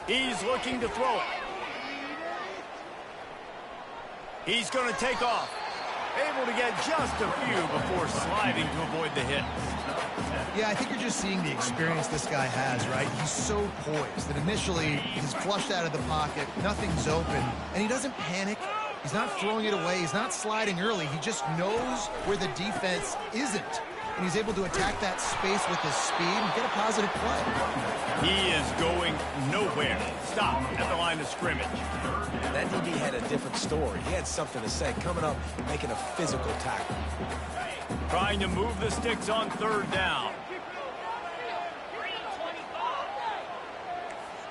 He's looking to throw it. He's going to take off. Able to get just a few before sliding to avoid the hit. Yeah, I think you're just seeing the experience this guy has, right? He's so poised that initially he's flushed out of the pocket, nothing's open, and he doesn't panic. He's not throwing it away. He's not sliding early. He just knows where the defense isn't. And he's able to attack that space with his speed and get a positive play. He is going nowhere. Stop at the line of scrimmage. That DB had a different story. He had something to say, coming up, making a physical tackle. Trying to move the sticks on third down.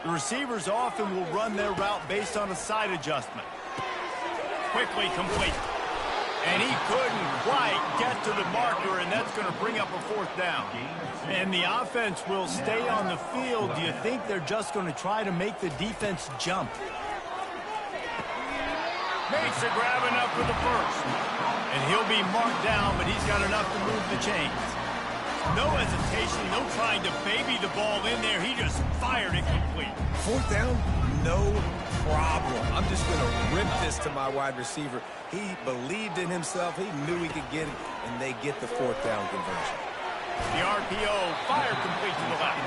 The receivers often will run their route based on a side adjustment. Quickly complete. And he couldn't quite get to the marker, and that's going to bring up a fourth down. And the offense will stay on the field. Do you think they're just going to try to make the defense jump? Makes a grab enough for the first. And he'll be marked down, but he's got enough to move the chains. No hesitation, no trying to baby the ball in there. He just fired it complete. Fourth down, no problem. I'm just going to rip this to my wide receiver. He believed in himself. He knew he could get it, and they get the fourth down conversion. The RPO fired complete to the left.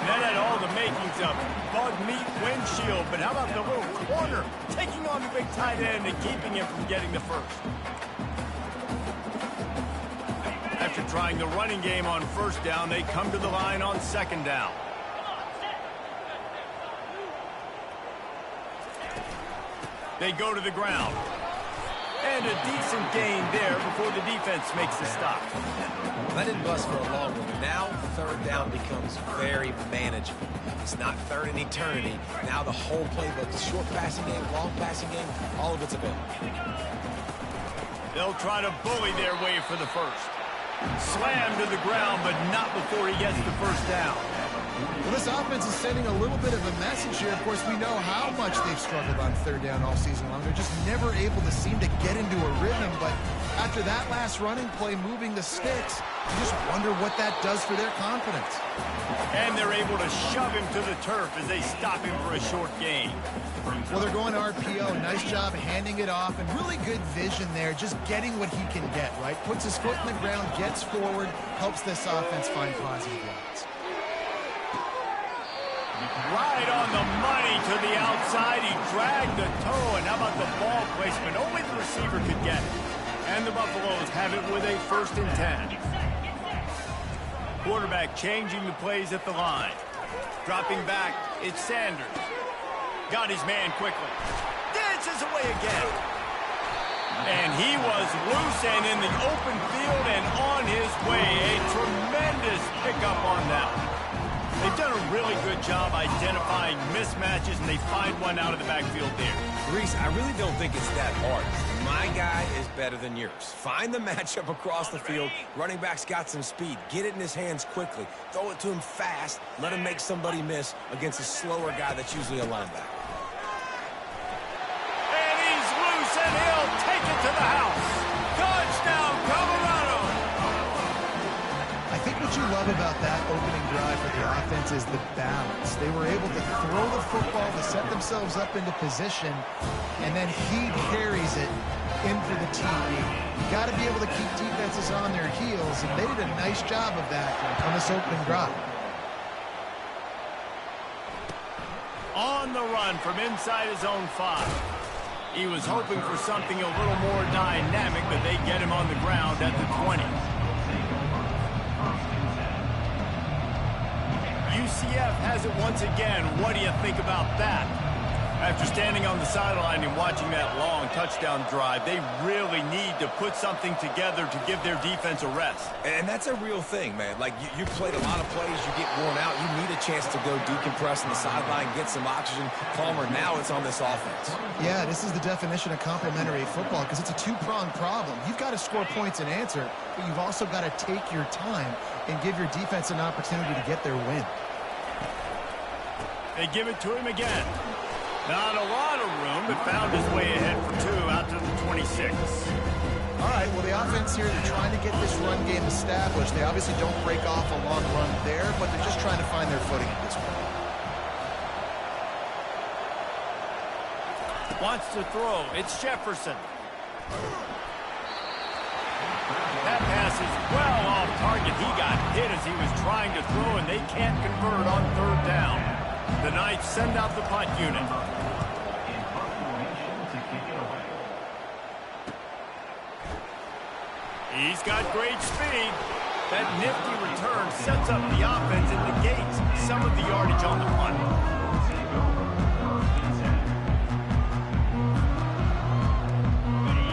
That had all the makings of bug meat windshield, but how about the little corner taking on the big tight end and keeping him from getting the first? After trying the running game on first down, they come to the line on second down. They go to the ground. And a decent gain there before the defense makes the stop. Let it bust for a long one. Now third down becomes very manageable. It's not third in eternity. Now the whole playbook, the short passing game, long passing game, all of it's available. They'll try to bully their way for the first. Slammed to the ground, but not before he gets the first down. Well, this offense is sending a little bit of a message here. Of course, we know how much they've struggled on third down all season long. They're just never able to seem to get into a rhythm. But after that last running play, moving the sticks, you just wonder what that does for their confidence. And they're able to shove him to the turf as they stop him for a short gain. Well, they're going RPO. Nice job handing it off, and really good vision there, just getting what he can get, right? Puts his foot in the ground, gets forward, helps this offense find positive yards. Right on the money to the outside. He dragged the toe, and how about the ball placement? Only the receiver could get it. And the Buffaloes have it with a 1st and 10. Quarterback changing the plays at the line. Dropping back, it's Sanders. Got his man quickly. Dances away again. And he was loose and in the open field and on his way. A tremendous pickup on that. They've done a really good job identifying mismatches, and they find one out of the backfield there. Reese, I really don't think it's that hard. My guy is better than yours. Find the matchup across the field. Running back's got some speed. Get it in his hands quickly. Throw it to him fast. Let him make somebody miss against a slower guy that's usually a linebacker. And he's loose, and he'll take it to the house. Touchdown, Colorado! I think what you love about that opening drive for the offense is the balance. They were able to throw the football to set themselves up into position, and then he carries it in for the TD. You got to be able to keep defenses on their heels, and they did a nice job of that on this opening drive. On the run from inside his own 5. He was hoping for something a little more dynamic, but they get him on the ground at the 20. UCF has it once again. What do you think about that? After standing on the sideline and watching that long touchdown drive, they really need to put something together to give their defense a rest. And that's a real thing, man. Like, you've played a lot of plays, you get worn out, you need a chance to go decompress on the sideline, get some oxygen, calmer. Now it's on this offense. Yeah, this is the definition of complementary football because it's a two-pronged problem. You've got to score points and answer, but you've also got to take your time and give your defense an opportunity to get their win. They give it to him again. Not a lot of room, but found his way ahead for 2 out to the 26. All right, well, the offense here, they're trying to get this run game established. They obviously don't break off a long run there, but they're just trying to find their footing at this point. Wants to throw. It's Jefferson. That pass is well off target. He got hit as he was trying to throw, and they can't convert on third down. The Knights send out the punt unit. He's got great speed. That nifty return sets up the offense and negates some of the yardage on the punt.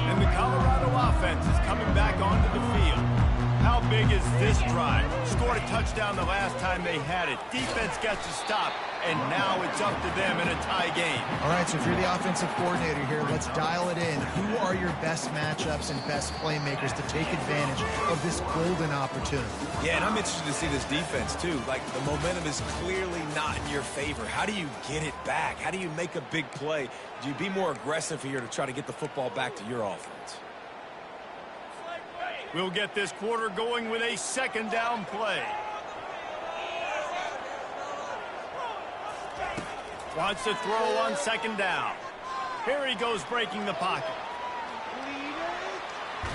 And the Colorado offense is coming back onto the field. How big is this drive? Scored a touchdown the last time they had it. Defense gets a stop, and now it's up to them in a tie game. All right, so if you're the offensive coordinator here, let's dial it in. Who are your best matchups and best playmakers to take advantage of this golden opportunity? Yeah, and I'm interested to see this defense, too. Like, the momentum is clearly not in your favor. How do you get it back? How do you make a big play? Do you be more aggressive here to try to get the football back to your offense? We'll get this quarter going with a second down play. Wants to throw on second down. Here he goes breaking the pocket.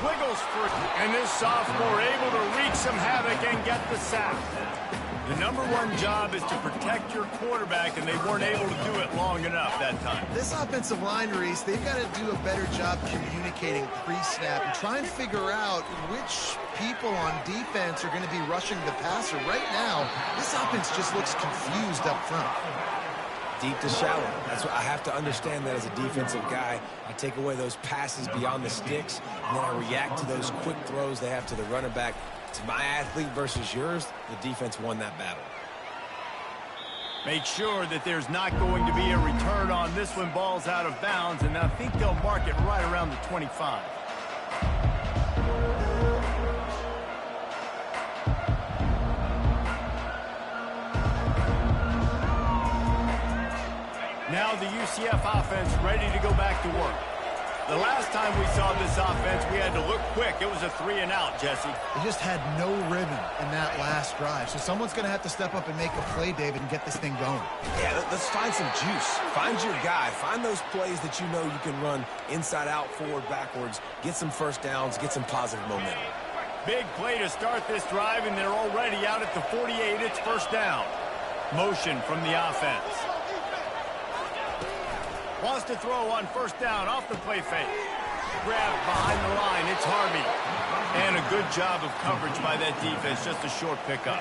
Wiggles for it. And this sophomore able to wreak some havoc and get the sack. The number one job is to protect your quarterback, and they weren't able to do it long enough that time. This offensive line, Reese, they've got to do a better job communicating pre-snap and try and figure out which people on defense are going to be rushing the passer. Right now, this offense just looks confused up front. Deep to shallow. That's what I have to understand that as a defensive guy. I take away those passes beyond the sticks, and then I react to those quick throws they have to the running back. It's my athlete versus yours. The defense won that battle. Make sure that there's not going to be a return on this when ball's out of bounds, and I think they'll mark it right around the 25. Now the UCF offense ready to go back to work. The last time we saw this offense, we had to look quick. It was a 3-and-out, Jesse. They just had no rhythm in that last drive. So someone's going to have to step up and make a play, David, and get this thing going. Yeah, let's find some juice. Find your guy. Find those plays that you know you can run inside out, forward, backwards. Get some first downs. Get some positive momentum. Big play to start this drive, and they're already out at the 48. It's first down. Motion from the offense. Wants to throw on first down off the play fake. Grabbed behind the line. It's Harvey. And a good job of coverage by that defense. Just a short pickup.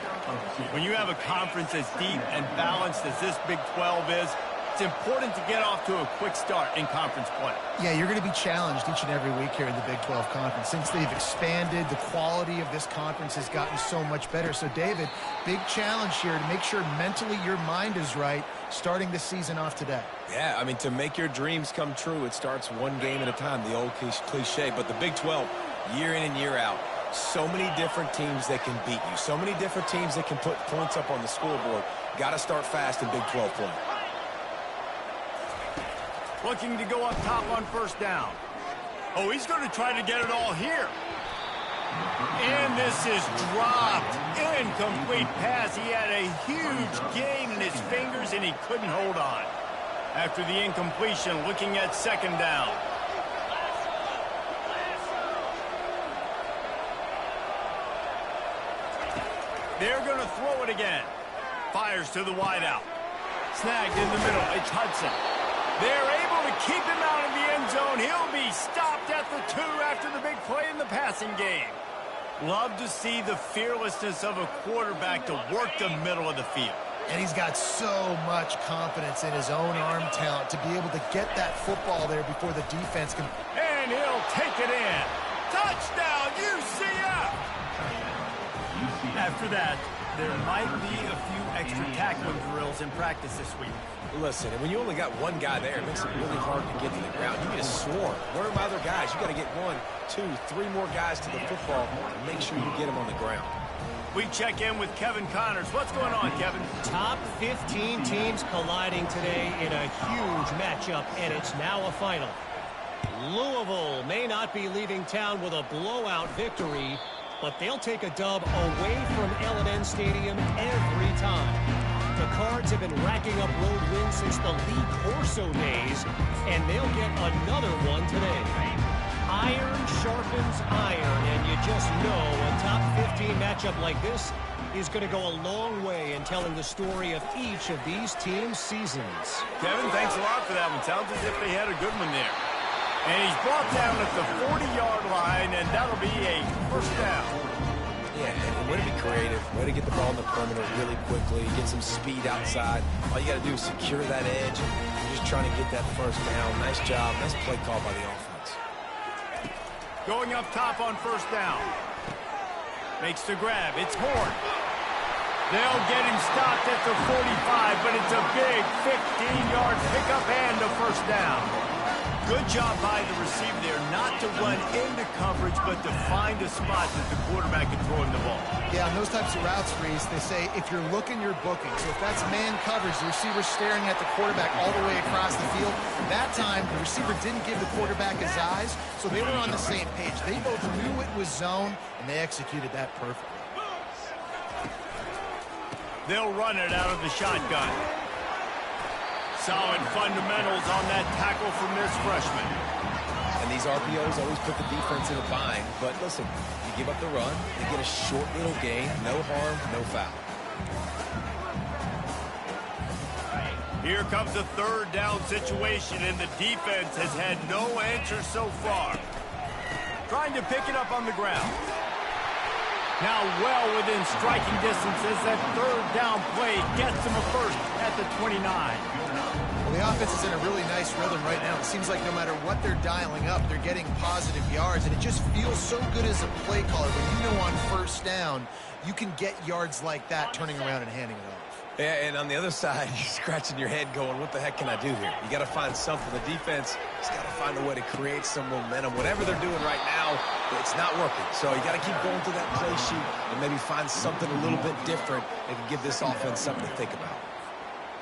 When you have a conference as deep and balanced as this Big 12 is, it's important to get off to a quick start in conference play. Yeah, you're going to be challenged each and every week here in the Big 12 Conference. Since they've expanded, the quality of this conference has gotten so much better. So, David, big challenge here to make sure mentally your mind is right starting the season off today. Yeah, I mean, to make your dreams come true, it starts one game at a time, the old cliche. But the Big 12, year in and year out, so many different teams that can beat you, so many different teams that can put points up on the scoreboard. Got to start fast in Big 12 play. Looking to go up top on first down. Oh, he's going to try to get it all here. And this is dropped. Incomplete pass. He had a huge gain in his fingers, and he couldn't hold on. After the incompletion, looking at second down. They're going to throw it again. Fires to the wideout. Snagged in the middle. It's Hudson. They're able to keep him out of the end zone. He'll be stopped at the 2 after the big play in the passing game. Love to see the fearlessness of a quarterback to work the middle of the field. And he's got so much confidence in his own arm talent to be able to get that football there before the defense can. And he'll take it in. Touchdown, UCF! After that, there might be a few extra tackling drills in practice this week. Listen, and when you only got one guy there, it makes it really hard to get to the ground. You need a swarm. Where are my other guys? You got to get 1, 2, 3 more guys to the football and make sure you get them on the ground. We check in with Kevin Connors. What's going on, Kevin? Top 15 teams colliding today in a huge matchup, and it's now a final. Louisville may not be leaving town with a blowout victory, but they'll take a dub away from L&N Stadium every time. The Cards have been racking up road wins since the Lee Corso days, and they'll get another one today. Iron sharpens iron, and you just know a top 15 matchup like this is going to go a long way in telling the story of each of these teams' seasons. Kevin, thanks a lot for that one. Sounds as if they had a good one there. And he's brought down at the 40-yard line, and that'll be a first down. Yeah, and way to be creative. Way to get the ball in the perimeter really quickly. Get some speed outside. All you got to do is secure that edge. You're just trying to get that first down. Nice job. Nice play call by the offense. Going up top on first down. Makes the grab. It's Horn. They'll get him stopped at the 45, but it's a big 15-yard pickup and a first down. Good job by the receiver there, not to run into coverage, but to find a spot that the quarterback can throw him the ball. Yeah, on those types of routes, Reese, they say if you're looking, you're booking. So if that's man coverage, the receiver's staring at the quarterback all the way across the field. That time, the receiver didn't give the quarterback his eyes, so they were on the same page. They both knew it was zone, and they executed that perfectly. They'll run it out of the shotgun. Solid fundamentals on that tackle from this freshman. And these RPOs always put the defense in a bind. But listen, you give up the run, you get a short little gain, no harm, no foul. Here comes a third down situation, and the defense has had no answer so far. Trying to pick it up on the ground. Now well within striking distance as that third down play gets him a first at the 29. Well, the offense is in a really nice rhythm right now. It seems like no matter what they're dialing up, they're getting positive yards, and it just feels so good as a play caller when you know on first down you can get yards like that turning around and handing it off. Yeah, and on the other side, you're scratching your head going, what the heck can I do here? You got to find something. The defense has got to find a way to create some momentum. Whatever they're doing right now, it's not working. So you got to keep going through that play sheet and maybe find something a little bit different that can give this offense something to think about.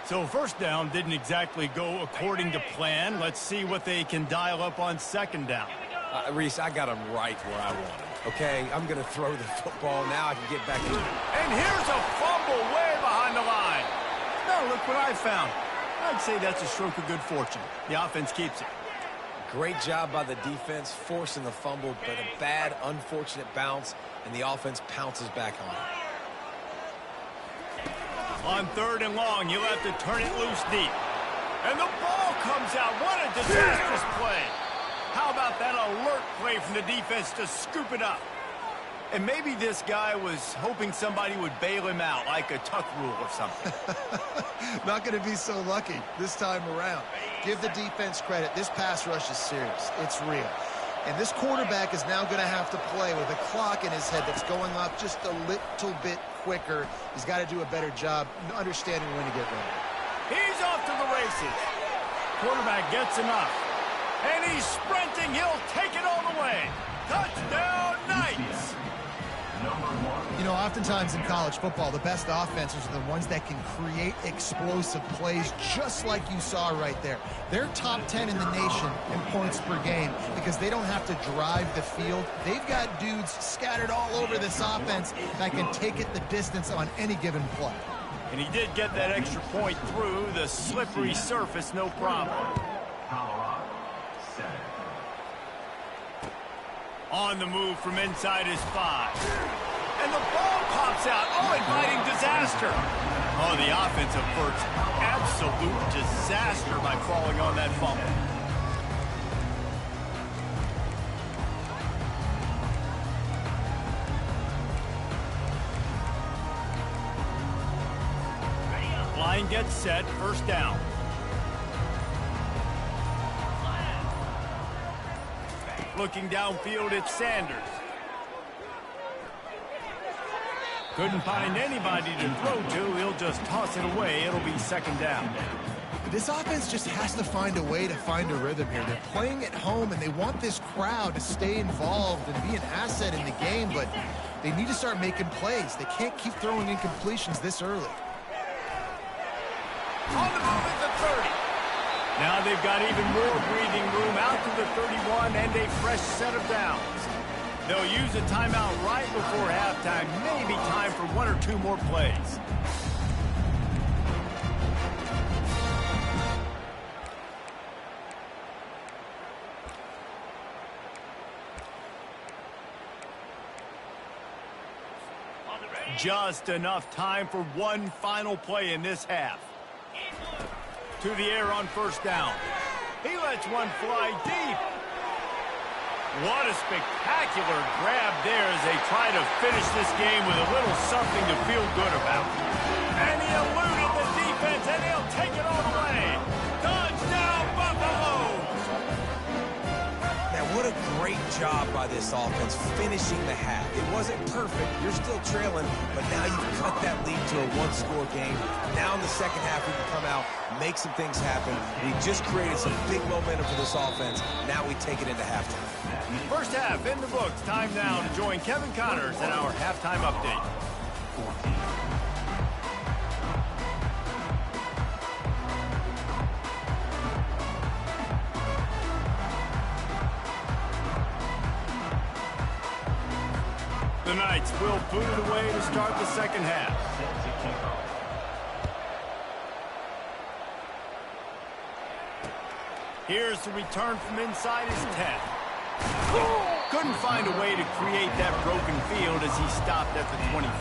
So first down didn't exactly go according to plan. Let's see what they can dial up on second down. Reese, I got him right where I want him. Okay, I'm going to throw the football. Now I can get back in. And here's a fumble way behind the line. Now look what I found. I'd say that's a stroke of good fortune. The offense keeps it. Great job by the defense forcing the fumble, but a bad, unfortunate bounce, and the offense pounces back on it. On third and long, you'll have to turn it loose deep. And the ball comes out. What a disastrous play. How about that alert play from the defense to scoop it up? And maybe this guy was hoping somebody would bail him out, like a tuck rule or something. Not going to be so lucky this time around. Give the defense credit. This pass rush is serious. It's real. And this quarterback is now going to have to play with a clock in his head that's going up just a little bit quicker. He's got to do a better job understanding when to get ready. He's off to the races. Quarterback gets enough. And he's sprinting. He'll take it all the way. Touchdown, Knights! You know, oftentimes in college football, the best offenses are the ones that can create explosive plays just like you saw right there. They're top 10 in the nation in points per game because they don't have to drive the field. They've got dudes scattered all over this offense that can take it the distance on any given play. And he did get that extra point through the slippery surface, no problem. On the move from inside his 5. And the ball pops out. Oh, inviting disaster. Oh, the offense averts absolute disaster by falling on that fumble. Line gets set, first down. Looking downfield, it's Sanders. Couldn't find anybody to throw to. He'll just toss it away. It'll be second down. This offense just has to find a way to find a rhythm here. They're playing at home, and they want this crowd to stay involved and be an asset in the game, but they need to start making plays. They can't keep throwing incompletions this early. On the move at the 30. Now they've got even more breathing room out to the 31 and a fresh set of downs. They'll use a timeout right before halftime. Maybe time for one or two more plays. Just enough time for one final play in this half. To the air on first down. He lets one fly deep. What a spectacular grab there as they try to finish this game with a little something to feel good about. And he eluded the defense, and he'll take it all the way. Touchdown, Buffaloes! Now, what a great job by this offense finishing the half. It wasn't perfect. You're still trailing, but now you've cut that lead to a one-score game. Now in the second half, we can come out, make some things happen. We just created some big momentum for this offense. Now we take it into halftime. First half in the books. Time now to join Kevin Connors in our halftime update. The Knights will boot it away to start the second half. Here's the return from inside his 10. Couldn't find a way to create that broken field as he stopped at the 25.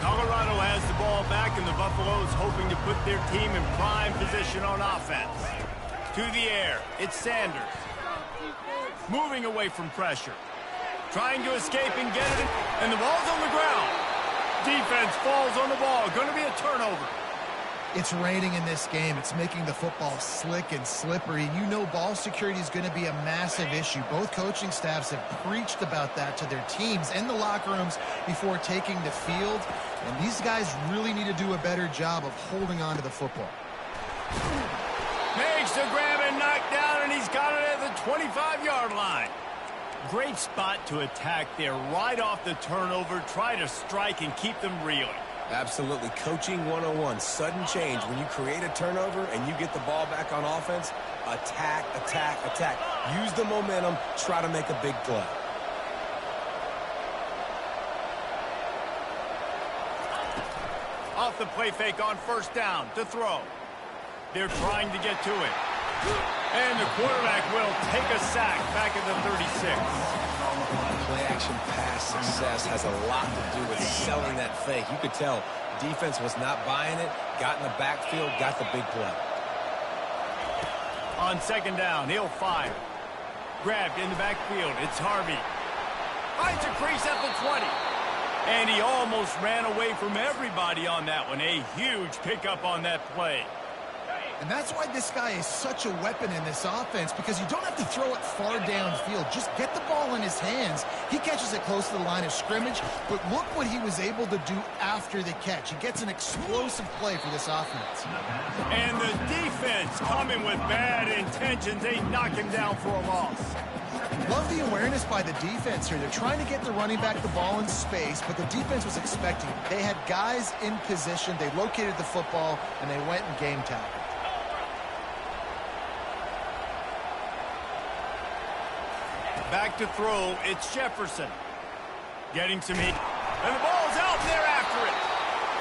Colorado has the ball back, and the Buffaloes hoping to put their team in prime position on offense. To the air, it's Sanders. Moving away from pressure. Trying to escape and get it, and the ball's on the ground. Defense falls on the ball. Going to be a turnover. It's raining in this game. It's making the football slick and slippery. You know ball security is going to be a massive issue. Both coaching staffs have preached about that to their teams in the locker rooms before taking the field. And these guys really need to do a better job of holding on to the football. Makes the grab and knock down, and he's got it at the 25-yard line. Great spot to attack there right off the turnover. Try to strike and keep them reeling. Absolutely. Coaching 101. Sudden change. When you create a turnover and you get the ball back on offense, attack, attack, attack. Use the momentum. Try to make a big play. Off the play fake on first down to throw. They're trying to get to it. And the quarterback will take a sack back at the 36. Play-action pass success has a lot to do with selling that fake. You could tell defense was not buying it, got in the backfield, got the big play. On second down, he'll fire. Grabbed in the backfield, it's Harvey. Finds a crease at the 20. And he almost ran away from everybody on that one. A huge pickup on that play. And that's why this guy is such a weapon in this offense, because you don't have to throw it far downfield. Just get the ball in his hands. He catches it close to the line of scrimmage, but look what he was able to do after the catch. He gets an explosive play for this offense. And the defense coming with bad intentions. They knock him down for a loss. Love the awareness by the defense here. They're trying to get the running back the ball in space, but the defense was expecting. They had guys in position. They located the football, and they went and game tackled. Back to throw, it's Jefferson. Getting some heat. And the ball's out there after it.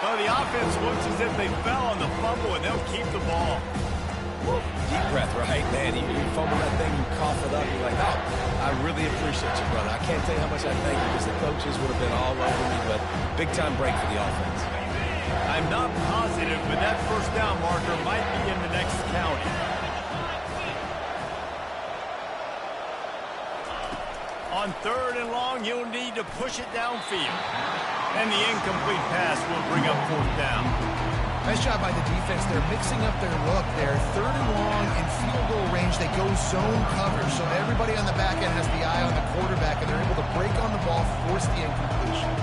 Well, the offense looks as if they fell on the fumble, and they'll keep the ball. Deep breath, right, man? You fumble that thing, you cough it up, you're like, oh, I really appreciate you, brother. I can't tell you how much I thank you, because the coaches would have been all over me, but big-time break for the offense. I'm not positive, but that first down marker might be in the next county. On third and long, you'll need to push it downfield. And the incomplete pass will bring up fourth down. Nice job by the defense. They're mixing up their look. They're third and long in field goal range. They go zone cover, so everybody on the back end has the eye on the quarterback, and they're able to break on the ball, force the incompletion.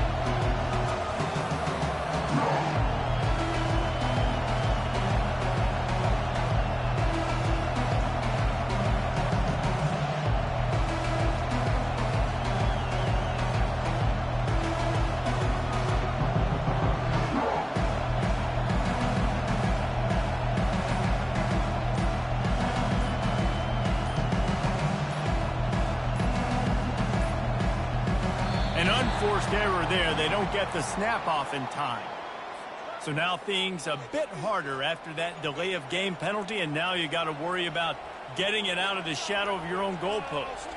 forced error there. They don't get the snap off in time. So now things a bit harder after that delay of game penalty, and now you got to worry about getting it out of the shadow of your own goalpost.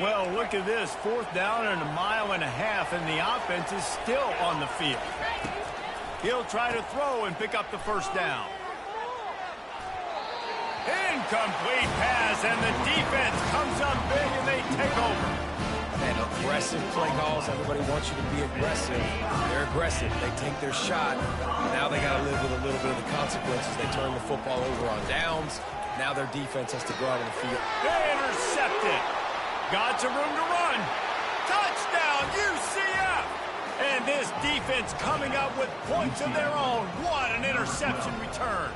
Well, look at this. 4th down and 1.5 miles, and the offense is still on the field. He'll try to throw and pick up the first down. Incomplete pass, and the defense comes up big, and they take over. And aggressive play calls. Everybody wants you to be aggressive. They're aggressive. They take their shot. Now they got to live with a little bit of the consequences. They turn the football over on downs. Now their defense has to go out on the field. Intercepted. Got some room to run. Touchdown, UCF! And this defense coming up with points of their own. What an interception return.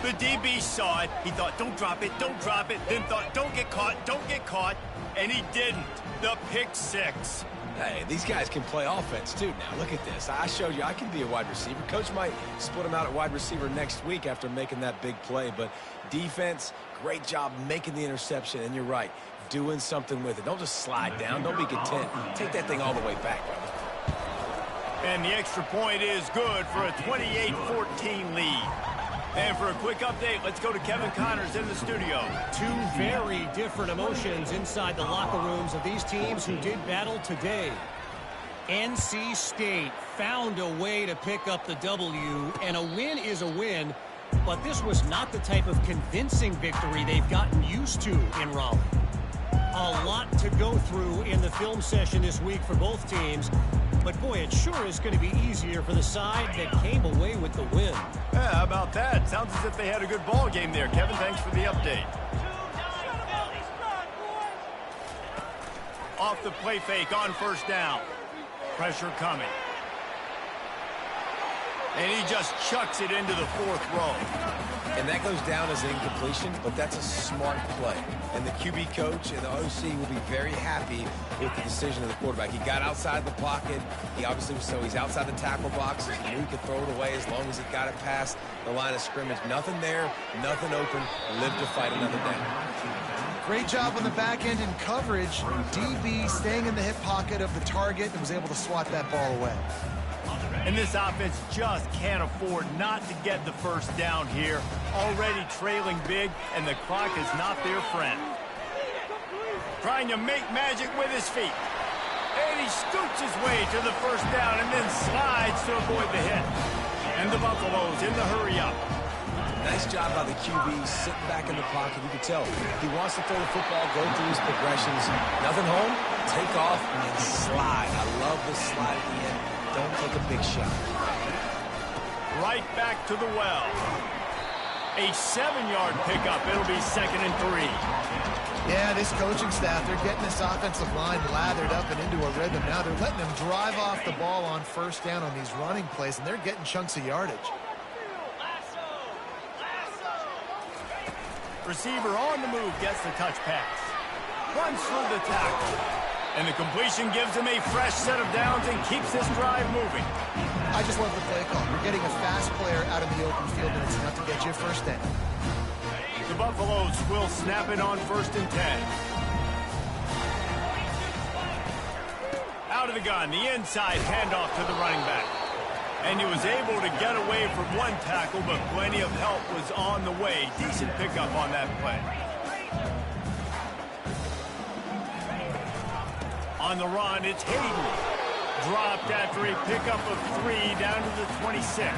The DB saw it. He thought, don't drop it, don't drop it. Then thought, don't get caught. And he didn't. The pick six. Hey, these guys can play offense, too. Now, look at this. I showed you I can be a wide receiver. Coach might split him out at wide receiver next week after making that big play. But defense, great job making the interception. And you're right, doing something with it. Don't just slide down. Don't be content. Take that thing all the way back, brother. And the extra point is good for a 28-14 lead. And for a quick update, let's go to Kevin Connors in the studio. Two very different emotions inside the locker rooms of these teams who did battle today. NC State found a way to pick up the W, and a win is a win, but this was not the type of convincing victory they've gotten used to in Raleigh. A lot to go through in the film session this week for both teams, but boy, it sure is going to be easier for the side that came away with the win. Yeah, how about that? Sounds as if they had a good ball game there. Kevin, thanks for the update. Off the play fake on first down. Pressure coming. And he just chucks it into the 4th row. And that goes down as an incompletion, but that's a smart play. And the QB coach and the OC will be very happy with the decision of the quarterback. He got outside the pocket. He obviously was, so he's outside the tackle box. He knew he could throw it away as long as he got it past the line of scrimmage. Nothing there, nothing open. Live to fight another down. Great job on the back end in coverage. DB staying in the hip pocket of the target and was able to swat that ball away. And this offense just can't afford not to get the first down here. Already trailing big, and the clock is not their friend. Trying to make magic with his feet. And he scoots his way to the first down and then slides to avoid the hit. And the Buffaloes in the hurry-up. Nice job by the QB, sitting back in the pocket. You can tell he wants to throw the football, go through his progressions. Nothing home, take off, and slide. I love this slide at the end. Don't take a big shot. Right back to the well. A 7-yard pickup. It'll be 2nd and 3. Yeah, this coaching staff, they're getting this offensive line lathered up and into a rhythm. Now they're letting them drive off the ball on first down on these running plays, and they're getting chunks of yardage. Receiver on the move gets the touch pass. Runs through the tackle. And the completion gives him a fresh set of downs and keeps this drive moving. I just love the play call. You're getting a fast player out of the open field, and it's enough to get you a first down. The Buffaloes will snap it on 1st and 10. Out of the gun, the inside handoff to the running back. And he was able to get away from one tackle, but plenty of help was on the way. Decent pickup on that play. On the run, it's Hayden. Dropped after a pickup of 3 down to the 26.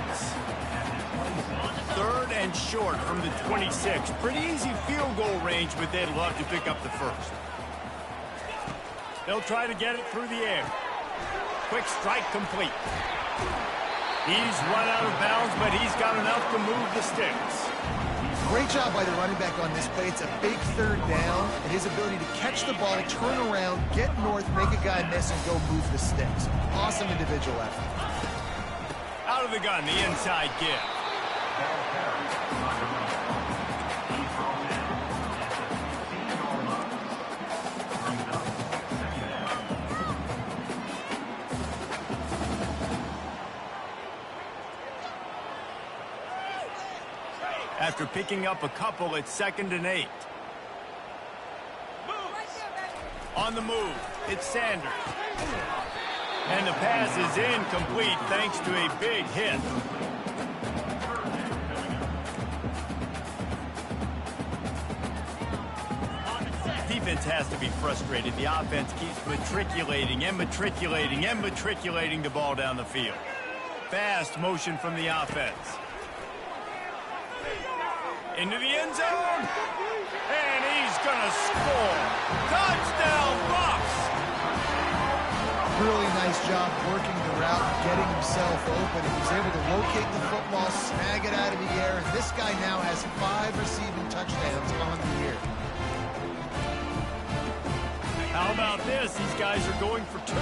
3rd and short from the 26. Pretty easy field goal range, but they'd love to pick up the first. They'll try to get it through the air. Quick strike complete. He's run out of bounds, but he's got enough to move the sticks. Great job by the running back on this play. It's a big 3rd down, and his ability to catch the ball, turn around, get north, make a guy miss, and go move the sticks. Awesome individual effort. Out of the gun, the inside give. after picking up a couple at 2nd and 8. On the move, it's Sanders. And the pass is incomplete thanks to a big hit. Defense has to be frustrated. The offense keeps matriculating and matriculating and matriculating the ball down the field. Fast motion from the offense. Into the end zone. And he's going to score. Touchdown, Bucs! Really nice job working the route, getting himself open. He was able to locate the football, snag it out of the air, and this guy now has 5 receiving touchdowns on the year. How about this? These guys are going for 2.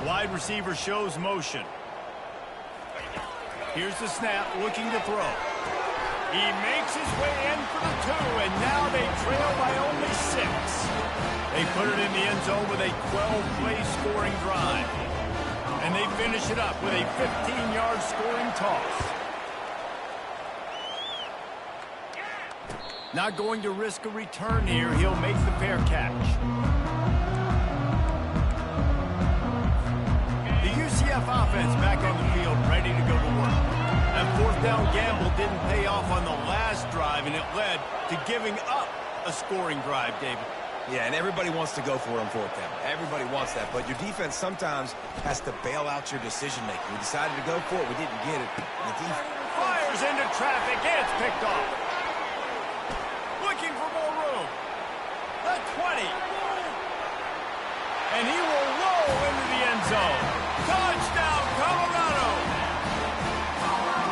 Wide receiver shows motion. Here's the snap, looking to throw. He makes his way in for the 2, and now they trail by only 6. They put it in the end zone with a 12-play scoring drive. And they finish it up with a 15-yard scoring toss. Not going to risk a return here. He'll make the fair catch. The UCF offense back on the field, ready to go to work. That 4th down gamble didn't pay off on the last drive, and it led to giving up a scoring drive, David. Yeah, and everybody wants to go for it on 4th down. Everybody wants that, but your defense sometimes has to bail out your decision-making. We decided to go for it. We didn't get it. The defense fires into traffic. It's picked off. Looking for more room. The 20. And he will roll into the end zone. Touchdown, Colorado.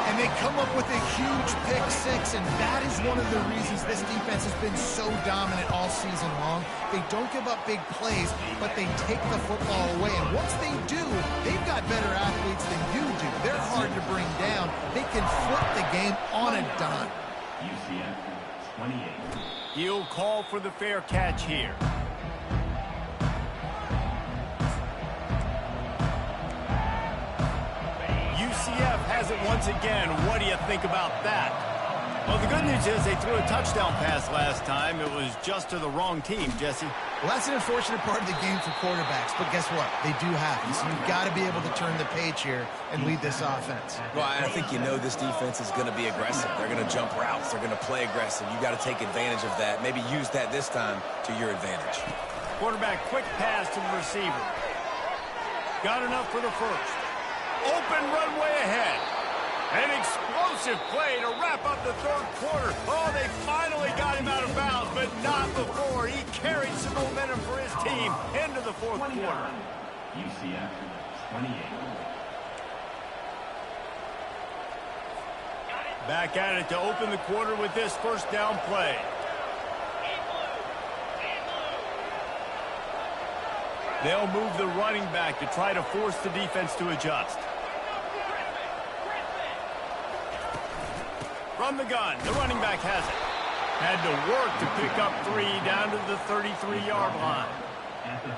And they come up with a huge pick-6, and that is one of the reasons this defense has been so dominant all season long. They don't give up big plays, but they take the football away. And once they do, they've got better athletes than you do. They're hard to bring down. They can flip the game on a dime. UCF 28. He'll call for the fair catch here. UCF has it once again. What do you think about that? Well, the good news is they threw a touchdown pass last time. It was just to the wrong team, Jesse. Well, that's an unfortunate part of the game for quarterbacks, but guess what? They do happen, so you've got to be able to turn the page here and lead this offense. Well, I think you know this defense is going to be aggressive. They're going to jump routes. They're going to play aggressive. You got to take advantage of that. Maybe use that this time to your advantage. Quarterback, quick pass to the receiver. Got enough for the first. Open runway ahead. An explosive play to wrap up the 3rd quarter. Oh, they finally got him out of bounds, but not before. He carried some momentum for his team into the 4th quarter. UCF 28. Back at it to open the quarter with this 1st down play. They'll move the running back to try to force the defense to adjust. From the gun, the running back has it. Had to work to pick up 3 down to the 33-yard line.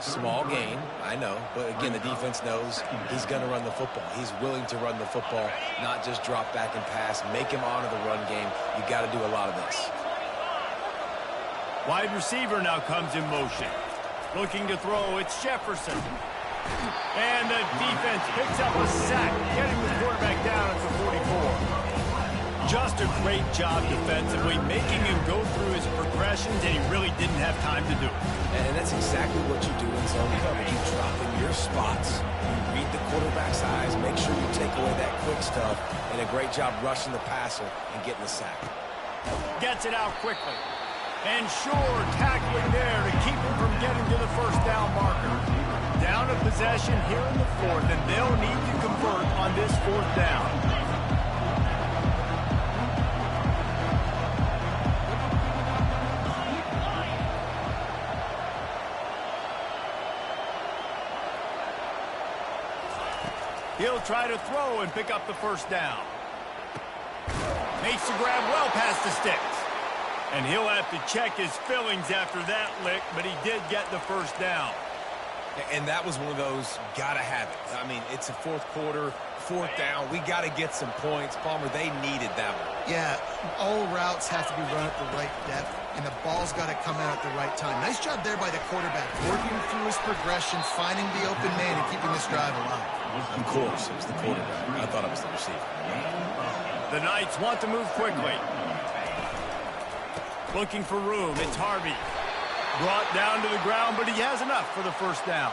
Small gain, I know, but again, the defense knows he's going to run the football. He's willing to run the football, not just drop back and pass, make him honor the run game. You got to do a lot of this. Wide receiver now comes in motion. Looking to throw, it's Jefferson. And the defense picks up a sack, getting the quarterback down at the 44. Just a great job defensively, making him go through his progressions, and he really didn't have time to do it. And that's exactly what you do in zone coverage. You drop in your spots, you read the quarterback's eyes, make sure you take away that quick stuff, and a great job rushing the passer and getting the sack. Gets it out quickly. And sure, tackling there to keep him from getting to the 1st down marker. Down a possession here in the 4th, and they'll need to convert on this 4th down. He'll try to throw and pick up the 1st down. Makes the grab well past the sticks. And he'll have to check his fillings after that lick, but he did get the 1st down. And that was one of those gotta have it. I mean, it's a fourth quarter, fourth down. We got to get some points. Palmer, they needed that one. Yeah, all routes have to be run at the right depth, and the ball's got to come out at the right time. Nice job there by the quarterback, working through his progression, finding the open man, and keeping this drive alive. Of course, it was the quarterback. I thought it was the receiver. The Knights want to move quickly. Looking for room. It's Harvey. Brought down to the ground, but he has enough for the first down.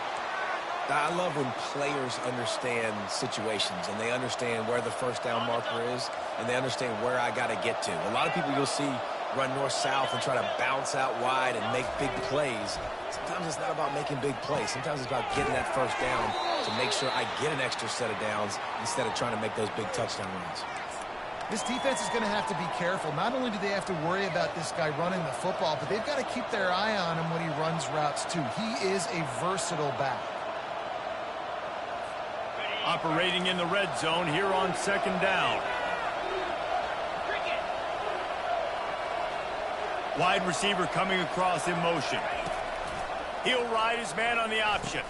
I love when players understand situations and they understand where the first down marker is and they understand where I got to get to. A lot of people you'll see run north-south and try to bounce out wide and make big plays. Sometimes it's not about making big plays. Sometimes it's about getting that first down to make sure I get an extra set of downs instead of trying to make those big touchdown runs. This defense is going to have to be careful. Not only do they have to worry about this guy running the football, but they've got to keep their eye on him when he runs routes too. He is a versatile back. Operating in the red zone here on second down. Wide receiver coming across in motion. He'll ride his man on the option.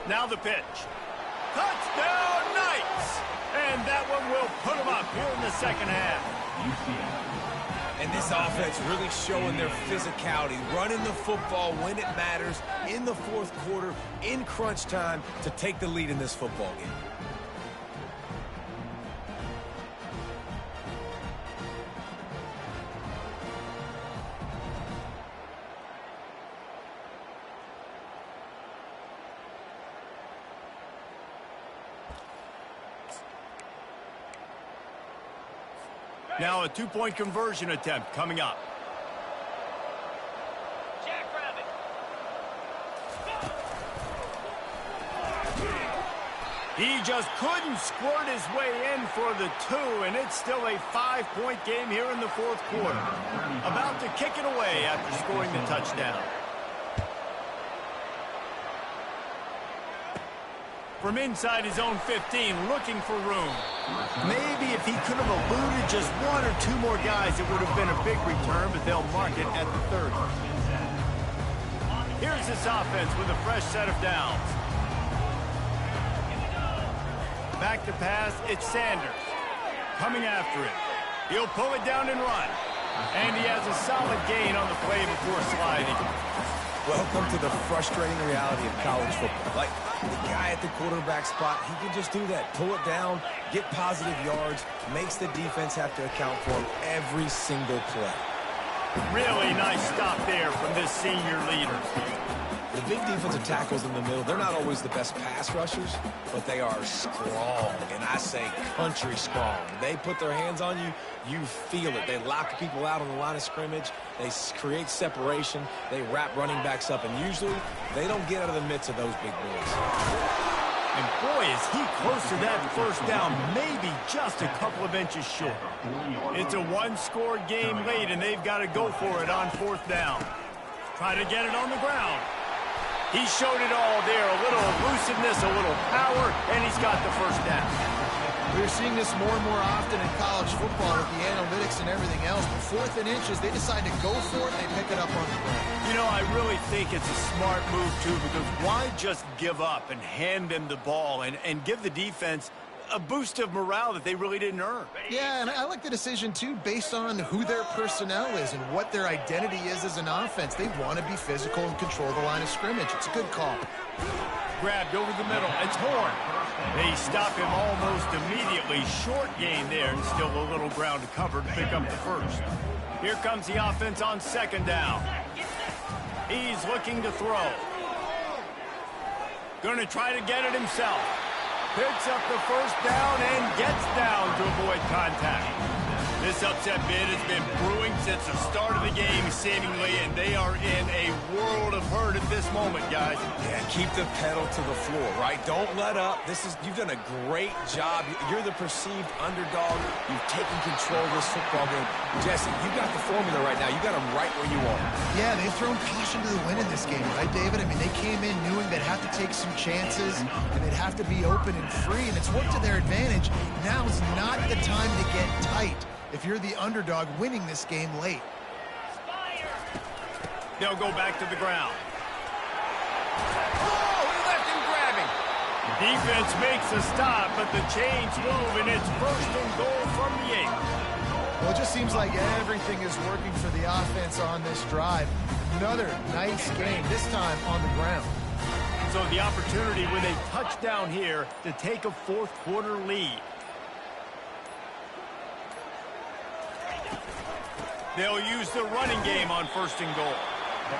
Now the pitch. Touchdown, Knights! And that one will put them up here in the second half. And this offense really showing their physicality, running the football when it matters, in the fourth quarter, in crunch time, to take the lead in this football game. Now a two-point conversion attempt coming up. He just couldn't squirt his way in for the two, and it's still a 5-point game here in the fourth quarter. About to kick it away after scoring the touchdown. From inside his own 15, looking for room. Maybe if he could have eluded just one or two more guys, it would have been a big return, but they'll mark it at the 30. Here's this offense with a fresh set of downs. Back to pass, it's Sanders. Coming after it. He'll pull it down and run. And he has a solid gain on the play before sliding. Welcome to the frustrating reality of college football. Like, the guy at the quarterback spot, he can just do that. Pull it down, get positive yards, makes the defense have to account for him every single play. Really nice stop there from this senior leader. The big defensive tackles in the middle, they're not always the best pass rushers, but they are strong, and I say country strong. They put their hands on you, you feel it. They lock people out on the line of scrimmage. They create separation. They wrap running backs up, and usually they don't get out of the midst of those big boys. And boy, is he close to that first down, maybe just a couple of inches short. It's a one-score game late, and they've got to go for it on fourth down. Try to get it on the ground. He showed it all there, a little elusiveness, a little power, and he's got the first down. We're seeing this more and more often in college football with the analytics and everything else. But fourth and inches, they decide to go for it, and they pick it up on the ground. You know, I really think it's a smart move, too, because why just give up and hand them the ball and give the defense a boost of morale that they really didn't earn? Yeah, and I like the decision, too, based on who their personnel is and what their identity is as an offense. They want to be physical and control the line of scrimmage. It's a good call. Grabbed over the middle. It's Horn. They stop him almost immediately. Short gain there, and still a little ground to cover to pick up the first. Here comes the offense on second down. He's looking to throw. Going to try to get it himself. Picks up the first down and gets down to avoid contact. This upset bid has been brewing since the start of the game, seemingly, and they are in a world of hurt at this moment, guys. Yeah, keep the pedal to the floor, right? Don't let up. You've done a great job. You're the perceived underdog. You've taken control of this football game. Jesse, you got the formula right now. You got them right where you are. Yeah, they've thrown caution to the wind in this game, right, David? I mean, they came in knowing they'd have to take some chances, and they'd have to be open and free, and it's worked to their advantage. Now's not the time to get tight if you're the underdog winning this game late. They'll go back to the ground. Oh, look at Defense makes a stop, but the chains move, and it's 1st and goal from the 8. Well, it just seems like everything is working for the offense on this drive. Another nice game, this time on the ground. So the opportunity with a touchdown here to take a 4th quarter lead. They'll use the running game on 1st and goal.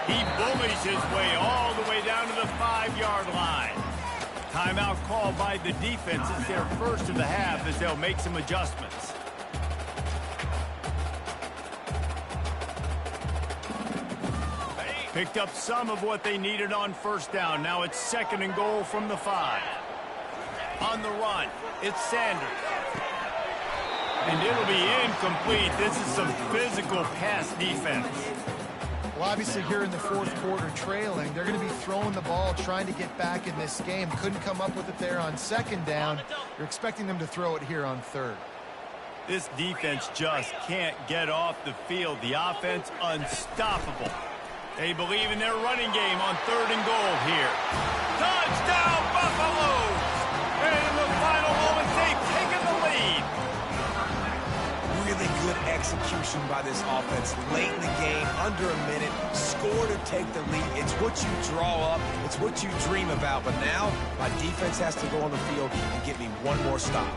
He bullies his way all the way down to the 5-yard line. Timeout called by the defense. It's their first of the half as they'll make some adjustments. Picked up some of what they needed on 1st down. Now it's 2nd and goal from the 5. On the run, it's Sanders. And it'll be incomplete. This is some physical pass defense. Well, obviously here in the 4th quarter trailing, they're going to be throwing the ball, trying to get back in this game. Couldn't come up with it there on 2nd down. You're expecting them to throw it here on 3rd. This defense just can't get off the field. The offense unstoppable. They believe in their running game on 3rd and goal here. Touchdown, Buffaloes! And in the final moments, they've taken the lead. Really good execution by this offense. Late in the game, under a minute, score to take the lead. It's what you draw up. It's what you dream about. But now, my defense has to go on the field and get me one more stop.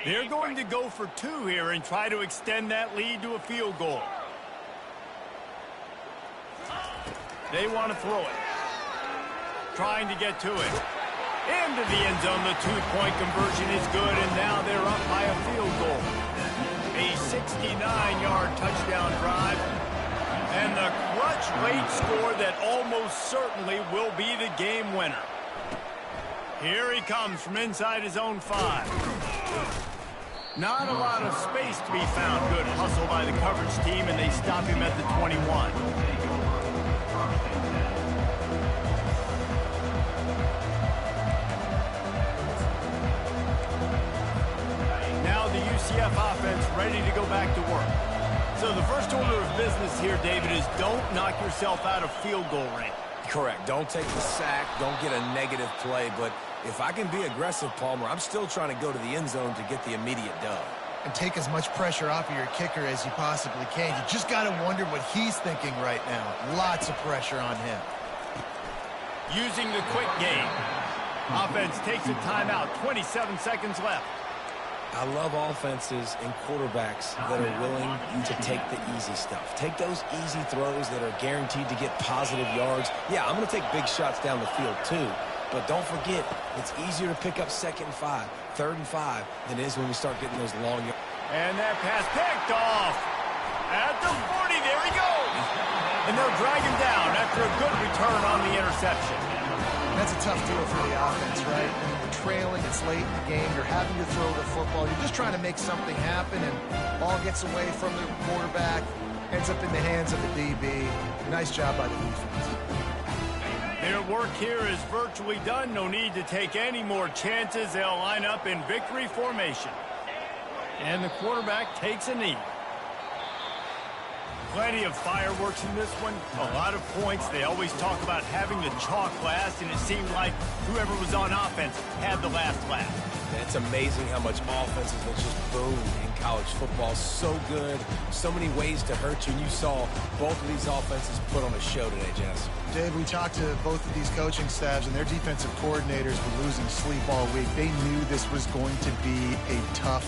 They're going to go for 2 here and try to extend that lead to a field goal. They want to throw it. Trying to get to it. Into the end zone. The 2-point conversion is good, and now they're up by a field goal. A 69-yard touchdown drive. And the clutch late score that almost certainly will be the game winner. Here he comes from inside his own 5. Not a lot of space to be found. Good hustle by the coverage team, and they stop him at the 21. Now the UCF offense ready to go back to work. So the first order of business here, David, is don't knock yourself out of field goal range. Correct. Don't take the sack. Don't get a negative play. But if I can be aggressive, Palmer, I'm still trying to go to the end zone to get the immediate dub. And take as much pressure off of your kicker as you possibly can. You just got to wonder what he's thinking right now. Lots of pressure on him. Using the quick game. Offense takes a timeout. 27 seconds left. I love offenses and quarterbacks that are willing to take the easy stuff. Take those easy throws that are guaranteed to get positive yards. Yeah, I'm going to take big shots down the field too. But don't forget, it's easier to pick up 2nd and 5, 3rd and 5 than it is when we start getting those long yards. And that pass picked off. At the 40, there he goes. And they'll drag him down after a good return on the interception. That's a tough deal for the offense, right? I mean, we're trailing, it's late in the game, you're having to throw the football, you're just trying to make something happen, and ball gets away from the quarterback, ends up in the hands of the DB. Nice job by the defense. Their work here is virtually done. No need to take any more chances. They'll line up in victory formation. And the quarterback takes a knee. Plenty of fireworks in this one. A lot of points. They always talk about having the chalk last, and it seemed like whoever was on offense had the last laugh. It's amazing how much offenses will just boom in college football. So good. So many ways to hurt you. And you saw both of these offenses put on a show today, Jess. Dave, we talked to both of these coaching staffs, and their defensive coordinators were losing sleep all week. They knew this was going to be a tough